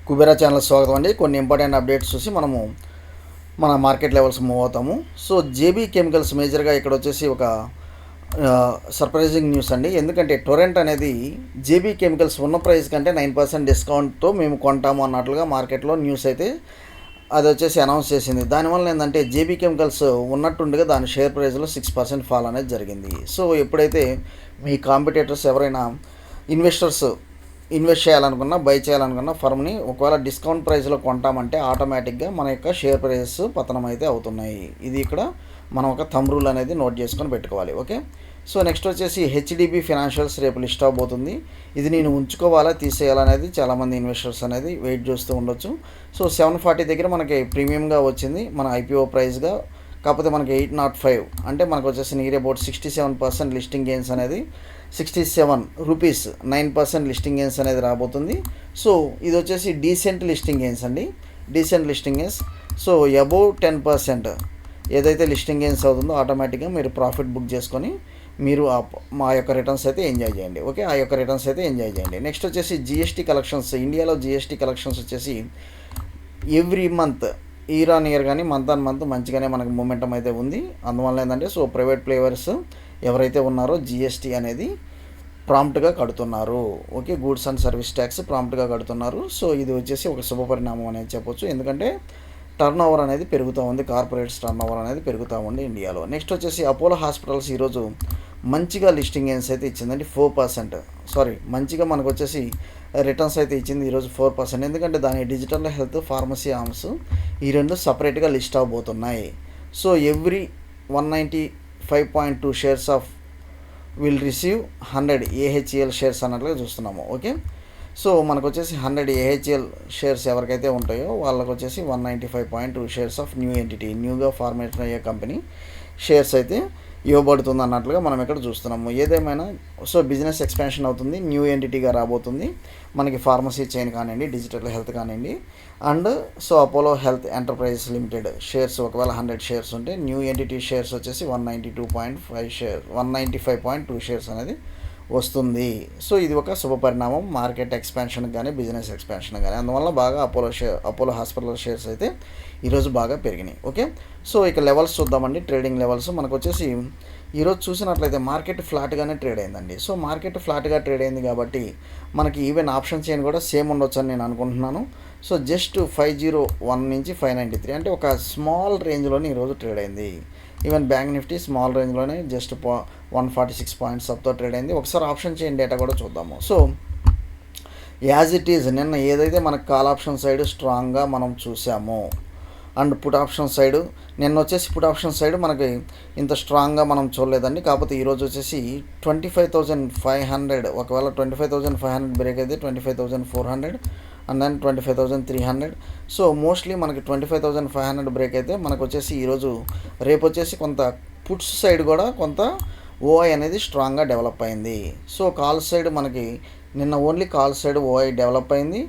Kubera channel స్వాగతం అండి. కొన్ని ఇంపార్టెంట్ అప్డేట్స్ చూసి మనము మన మార్కెట్ లెవెల్స్ మూవ్ అవుతాము. సో జేబీ కెమికల్స్ మేజర్గా ఇక్కడ వచ్చేసి ఒక సర్ప్రైజింగ్ న్యూస్ అండి. ఎందుకంటే టొరెంట్ అనేది జేబీ కెమికల్స్ ఉన్న ప్రైస్ కంటే 9% డిస్కౌంట్తో మేము కొంటాము అన్నట్లుగా మార్కెట్లో న్యూస్ అయితే అది వచ్చేసి అనౌన్స్ చేసింది. దానివల్ల ఏంటంటే జేబీ కెమికల్స్ ఉన్నట్టుండగా దాని షేర్ ప్రైస్లో 6% ఫాల్ అనేది జరిగింది. సో ఎప్పుడైతే మీ కాంపిటేటర్స్ ఎవరైనా ఇన్వెస్ట్ చేయాలనుకున్నా, బై చేయాలనుకున్న ఫర్మ్ని ఒకవేళ డిస్కౌంట్ ప్రైస్లో కొంటామంటే ఆటోమేటిక్గా మన యొక్క షేర్ ప్రైస్ పతనం అయితే అవుతున్నాయి. ఇది ఇక్కడ మనం ఒక థంబ్ రూల్ అనేది నోట్ చేసుకొని పెట్టుకోవాలి. ఓకే. సో నెక్స్ట్ వచ్చేసి హెచ్డిబి ఫైనాన్షియల్స్ రేపు లిస్ట్ అవబోతుంది. ఇది నేను ఉంచుకోవాలా తీసేయాలనేది చాలామంది ఇన్వెస్టర్స్ అనేది వెయిట్ చేస్తూ ఉండొచ్చు. సో 740 దగ్గర మనకి ప్రీమియంగా వచ్చింది మన ఐపీఓ ప్రైస్గా. కాకపోతే మనకి 805 అంటే మనకు వచ్చేసి నియర్ అబౌట్ 67% లిస్టింగ్ గెయిన్స్ అనేది 67 రూపీస్ 9% లిస్టింగ్ గెయిన్స్ అనేది రాబోతుంది. సో ఇది వచ్చేసి డీసెంట్ లిస్టింగ్ గెయిన్స్ అండి. Decent listing gains. So above 10% ఏదైతే లిస్టింగ్ గెయిన్స్ అవుతుందో ఆటోమేటిక్గా మీరు ప్రాఫిట్ బుక్ చేసుకొని మీరు మా యొక్క రిటర్న్స్ అయితే ఎంజాయ్ చేయండి. ఓకే. ఆ యొక్క రిటర్న్స్ అయితే ఎంజాయ్ చేయండి. నెక్స్ట్ వచ్చేసి జిఎస్టీ కలెక్షన్స్. ఇండియాలో జిఎస్టీ కలెక్షన్స్ వచ్చేసి every month year on year కానీ మంత్ ఆన్ మంత్ మంచిగానే మనకు మూమెంటం అయితే ఉంది. అందువల్ల ఏంటంటే సో ప్రైవేట్ ప్లేయర్స్ ఎవరైతే ఉన్నారో జిఎస్టీ అనేది ప్రాంప్ట్గా కడుతున్నారు. Okay. Goods and service tax ప్రాంప్ట్గా కడుతున్నారు. సో ఇది వచ్చేసి ఒక శుభ పరిణామం అనేది చెప్పొచ్చు. ఎందుకంటే టర్న్ ఓవర్ అనేది పెరుగుతూ ఉంది. కార్పొరేట్స్ టర్న్ ఓవర్ అనేది పెరుగుతూ ఉంది ఇండియాలో. నెక్స్ట్ వచ్చేసి అపోలో హాస్పిటల్స్ ఈరోజు మంచిగా లిస్టింగ్ గెయిన్స్ అయితే ఇచ్చిందండి. 4%. మంచిగా మనకు వచ్చేసి రిటర్న్స్ అయితే ఇచ్చింది ఈరోజు 4%. ఎందుకంటే దాని డిజిటల్ హెల్త్, ఫార్మసీ ఆర్మ్స్ ఈ రెండు సపరేట్గా లిస్ట్ అవబోతున్నాయి. So every 195.2 shares of will receive 100 AHEL shares అన్నట్లుగా చూస్తున్నాము. ఓకే. సో మనకు వచ్చేసి 100 AHEL షేర్స్ ఎవరికైతే ఉంటాయో వాళ్ళకు వచ్చేసి 195.2 షేర్స్ ఆఫ్ న్యూ ఎంటిటీ, న్యూగా ఫార్మేషన్ అయ్యే కంపెనీ షేర్స్ అయితే ఇవ్వబడుతుంది అన్నట్లుగా మనం ఇక్కడ చూస్తున్నాము. ఏదేమైనా సో బిజినెస్ ఎక్స్పాన్షన్ అవుతుంది, న్యూ ఎంటిటీగా రాబోతుంది. మనకి ఫార్మసీ చైన్ కానివ్వండి, డిజిటల్ హెల్త్ కానివ్వండి, and so Apollo health enterprises limited shares ఒకవేళ 100 షేర్స్ ఉంటే న్యూ ఎంటిటీ షేర్స్ వచ్చేసి 195.2 షేర్స్ అనేది వస్తుంది. సో ఇది ఒక శుభ పరిణామం మార్కెట్ ఎక్స్పాన్షన్ కానీ బిజినెస్ ఎక్స్పాన్షన్ కానీ. అందువల్ల బాగా అపోలో హాస్పిటల్ షేర్స్ అయితే ఈరోజు బాగా పెరిగినాయి. ఓకే. సో ఇక లెవెల్స్ చూద్దామండి. ట్రేడింగ్ లెవెల్స్ మనకు వచ్చేసి ఈరోజు చూసినట్లయితే మార్కెట్ ఫ్లాట్గానే ట్రేడ్ అయిందండి. సో మార్కెట్ ఫ్లాట్గా ట్రేడ్ అయింది కాబట్టి మనకి ఈవెన్ ఆప్షన్ చైన్ కూడా సేమ్ ఉండొచ్చు అని నేను అనుకుంటున్నాను. సో జస్ట్ 501 నుంచి 593 అంటే ఒక స్మాల్ రేంజ్లోనే ఈరోజు ట్రేడ్ అయింది. ఈవెన్ బ్యాంక్ నిఫ్టీ స్మాల్ రేంజ్లోనే జస్ట్ 146 పాయింట్స్ అప్తో ట్రేడ్ అయింది. ఒకసారి ఆప్షన్ చైన్ డేటా కూడా చూద్దాము. సో యాజ్ ఇట్ ఈజ్ నిన్న ఏదైతే మనకు కాల్ ఆప్షన్ సైడ్ స్ట్రాంగ్గా మనం చూసామో అండ్ పుట్ ఆప్షన్ సైడ్ నిన్న వచ్చేసి పుట్ ఆప్షన్ సైడ్ మనకి ఇంత స్ట్రాంగ్గా మనం చూడలేదండి. కాకపోతే ఈరోజు వచ్చేసి 25,500 ఒకవేళ 25,500 బ్రేక్ అయితే 25,400 అండ్ దెన్ 25,300. సో మోస్ట్లీ మనకి 25,500 బ్రేక్ అయితే మనకు వచ్చేసి ఈరోజు రేపు వచ్చేసి కొంత పుట్స్ సైడ్ కూడా కొంత ఓఐ అనేది స్ట్రాంగ్గా డెవలప్ అయింది. సో కాల్ సైడ్ మనకి నిన్న ఓన్లీ కాల్ సైడ్ ఓఐ డెవలప్ అయింది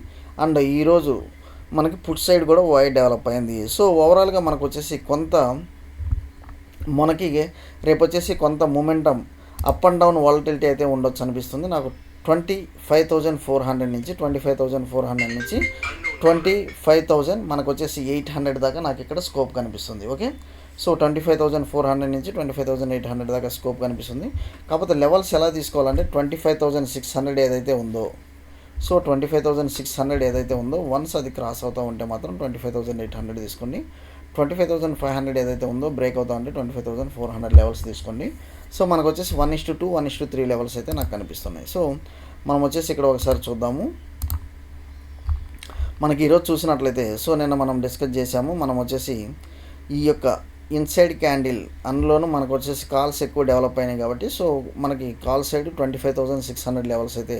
అండ్ ఈరోజు మనకి పుట్ సైడ్ కూడా ఓఐ డెవలప్ అయింది. సో ఓవరాల్గా మనకు వచ్చేసి మనకి రేపు వచ్చేసి కొంత momentum up and down volatility అయితే ఉండొచ్చు అనిపిస్తుంది నాకు. 25,400 నుంచి 25,000 మనకు వచ్చేసి 800 దాకా నాకు ఇక్కడ స్కోప్ కనిపిస్తుంది. ఓకే. సో 25,400 నుంచి 25,800 దాకా స్కోప్ కనిపిస్తుంది. కాకపోతే లెవెల్స్ ఎలా తీసుకోవాలంటే 25,600 ఏదైతే ఉందో, సో 25,600 ఏదైతే ఉందో వన్స్ అది క్రాస్ అవుతూ ఉంటే మాత్రం 25,800 తీసుకోండి. 25,500 ఏదైతే ఉందో బ్రేక్ అవుతా ఉంటే 25,400 లెవెల్స్ తీసుకోండి. సో మనకు వచ్చేసి 1:2, 1:3 లెవెల్స్ అయితే నాకు కనిపిస్తున్నాయి. సో మనం వచ్చేసి ఇక్కడ ఒకసారి చూద్దాము. మనకి ఈరోజు చూసినట్లయితే సో నిన్న మనం డిస్కస్ చేసాము. మనం వచ్చేసి ఈ యొక్క ఇన్సైడ్ క్యాండిల్ అందులోనూ మనకు వచ్చేసి కాల్స్ ఎక్కువ డెవలప్ అయినాయి కాబట్టి సో మనకి కాల్ సైడ్ 25,600 లెవెల్స్ అయితే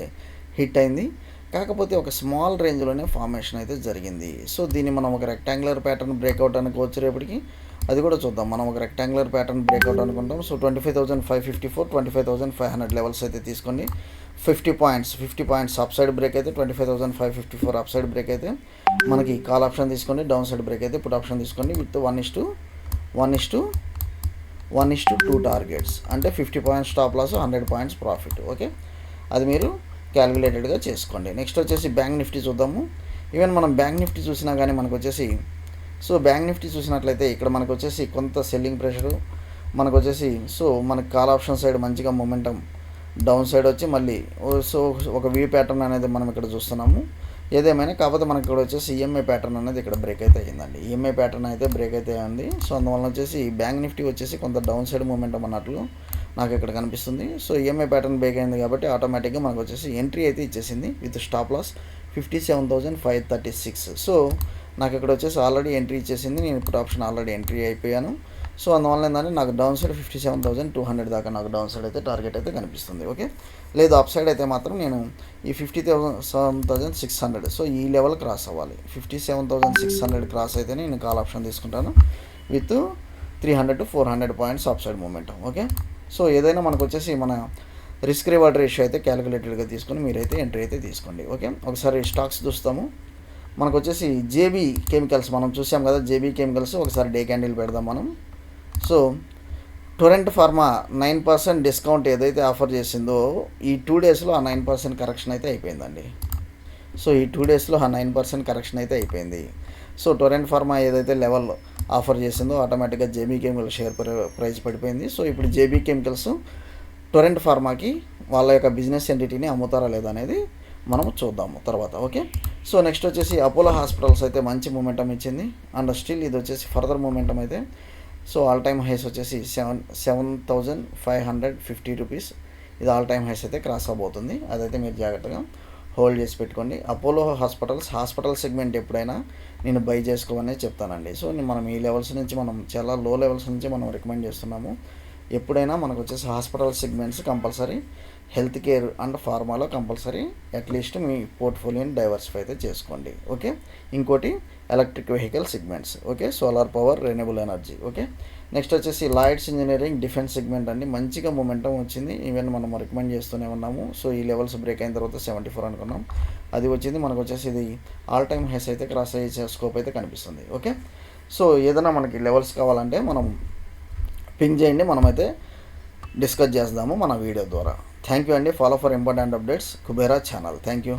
హిట్ అయింది. కాకపోతే ఒక స్మాల్ రేంజ్లోనే ఫార్మేషన్ అయితే జరిగింది. సో దీన్ని మనం ఒక రెక్టాంగులర్ ప్యాటర్న్ బ్రేక్అవుట్ అనుకోవచ్చు రేపటికి. అది కూడా చూద్దాం. మనం ఒక రెక్టాంగులర్ ప్యాటర్న్ బ్రేక్అవుట్ అనుకుంటాం. సో 25,554, 25,500 లెవెల్స్ అయితే తీసుకోండి. 50 పాయింట్స్ అప్ సైడ్ బ్రేక్ అయితే 25,554 అప్ సైడ్ బ్రేక్ అయితే మనకి కాల్ ఆప్షన్ తీసుకోండి. డౌన్ సైడ్ బ్రేక్ అయితే పుట్ ఆప్షన్ తీసుకోండి విత్ 1:2 టార్గెట్స్ అంటే 50 points stop loss, 100 points profit. Okay. అది మీరు క్యాలిక్యులేటెడ్గా చేసుకోండి. నెక్స్ట్ వచ్చేసి బ్యాంక్ నిఫ్టీ చూద్దాము. ఈవెన్ మనం బ్యాంక్ నిఫ్టీ చూసినా కానీ మనకు వచ్చేసి సో బ్యాంక్ నిఫ్టీ చూసినట్లయితే ఇక్కడ మనకు వచ్చేసి కొంత సెల్లింగ్ ప్రెషరు మనకు వచ్చేసి సో మనకి కాల్ ఆప్షన్ సైడ్ మంచిగా మొమెంటం డౌన్ సైడ్ వచ్చి మళ్ళీ సో ఒక వీ ప్యాటర్న్ అనేది మనం ఇక్కడ చూస్తున్నాము. ఏదేమైనా కాకపోతే మనకి ఇక్కడ వచ్చేసి ఈఎంఐ ప్యాటర్న్ అనేది ఇక్కడ బ్రేక్ అయితే అయ్యిందండి. ఈఎంఐ ప్యాటర్న్ అయితే బ్రేక్ అయితే అయింది. సో అందువల్ల వచ్చేసి బ్యాంక్ నిఫ్టీ వచ్చేసి కొంత డౌన్ సైడ్ మూమెంటం అన్నట్లు నాకు ఇక్కడ కనిపిస్తుంది. సో ఈఎంఐ ప్యాటర్న్ బ్రేక్ అయింది కాబట్టి ఆటోమేటిక్గా మనకు వచ్చేసి ఎంట్రీ అయితే ఇచ్చేసింది విత్ స్టాప్ లాస్ 57,536. సో నాకు ఇక్కడ వచ్చేసి ఆల్రెడీ ఎంట్రీ ఇచ్చేసింది. నేను ఇప్పుడు ఆప్షన్ ఆల్రెడీ ఎంట్రీ అయిపోయాను. సో అందువల్ల ఏంటంటే నాకు డౌన్ సైడ్ 57,200 దాకా నాకు డౌన్ సైడ్ అయితే టార్గెట్ అయితే కనిపిస్తుంది. ఓకే, లేదు అప్ సైడ్ అయితే మాత్రం నేను ఈ 57,600 సో ఈ లెవెల్ క్రాస్ అవ్వాలి. 57,600 క్రాస్ అయితే నేను కాల్ ఆప్షన్ తీసుకుంటాను with 300 to 400 points up side momentum. Okay, so ఏదైనా మనకు వచ్చేసి మన రిస్క్ రివార్డ్ రేషియో అయితే క్యాలిక్యులేటెడ్గా తీసుకొని మీరైతే ఎంట్రీ అయితే తీసుకోండి. ఓకే, ఒకసారి స్టాక్స్ చూస్తాము. మనకు వచ్చేసి జేబీ కెమికల్స్ మనం చూసాం కదా, జేబీ కెమికల్స్ ఒకసారి డే క్యాండిల్ పెడదాం మనం. సో టొరెంట్ ఫార్మా 9% డిస్కౌంట్ ఏదైతే ఆఫర్ చేసిందో ఈ 2 డేస్లో ఆ 9% కరెక్షన్ అయితే అయిపోయిందండి. సో ఈ 2 డేస్లో ఆ 9% కరెక్షన్ అయితే అయిపోయింది. సో టొరెంట్ ఫార్మా ఏదైతే లెవెల్ ఆఫర్ చేసిందో ఆటోమేటిక్గా జేబీ కెమికల్ షేర్ ప్రైస్ పడిపోయింది. సో ఇప్పుడు జేబీ కెమికల్స్ టొరెంట్ ఫార్మాకి వాళ్ళ యొక్క బిజినెస్ ఎంటిటీని అమ్ముతారా లేదా అనేది మనము చూద్దాము తర్వాత. ఓకే, సో నెక్స్ట్ వచ్చేసి అపోలో హాస్పిటల్స్ అయితే మంచి మూమెంటం ఇచ్చింది అండ్ స్టిల్ ఇది వచ్చేసి ఫర్దర్ మూమెంటం అయితే సో ఆల్ టైమ్ హైస్ వచ్చేసి 7,550 రూపీస్. ఇది ఆల్ టైమ్ హైస్ అయితే క్రాస్ అవబోతుంది. అదైతే మీరు జాగ్రత్తగా హోల్డ్ చేసి పెట్టుకోండి. అపోలో హాస్పిటల్ సెగ్మెంట్ ఎప్పుడైనా నేను బై చేసుకోమనే చెప్తానండి. సో మనం ఈ లెవెల్స్ నుంచి మనం చాలా లో లెవెల్స్ నుంచి మనం రికమెండ్ చేస్తున్నాము. ఎప్పుడైనా మనకు వచ్చేసి hospital segments compulsory, health care and ఫార్మాలో కంపల్సరీ అట్లీస్ట్ మీ పోర్ట్ఫోలియోని డైవర్సిఫై అయితే చేసుకోండి. ఓకే, ఇంకోటి electric vehicle segments. Okay, solar power, renewable energy. Okay, next వచ్చేసి లాయిడ్స్ ఇంజనీరింగ్ డిఫెన్స్ సెగ్మెంట్ అండి, మంచిగా మూమెంటం వచ్చింది. ఈవెన్ మనం రికమెండ్ చేస్తూనే ఉన్నాము. సో ఈ లెవెల్స్ బ్రేక్ అయిన తర్వాత 74 అనుకున్నాం, అది వచ్చింది. మనకు వచ్చేసి ఇది ఆల్ టైమ్ హైస్ అయితే క్రాస్ అయ్యే స్కోప్ అయితే కనిపిస్తుంది. ఓకే, సో ఏదైనా మనకి లెవెల్స్ కావాలంటే మనం పింగ్ చేయండి, మనమైతే డిస్కస్ చేద్దాము మన వీడియో ద్వారా. థ్యాంక్ యూ అండి. Follow for important updates Kubera channel. Thank you.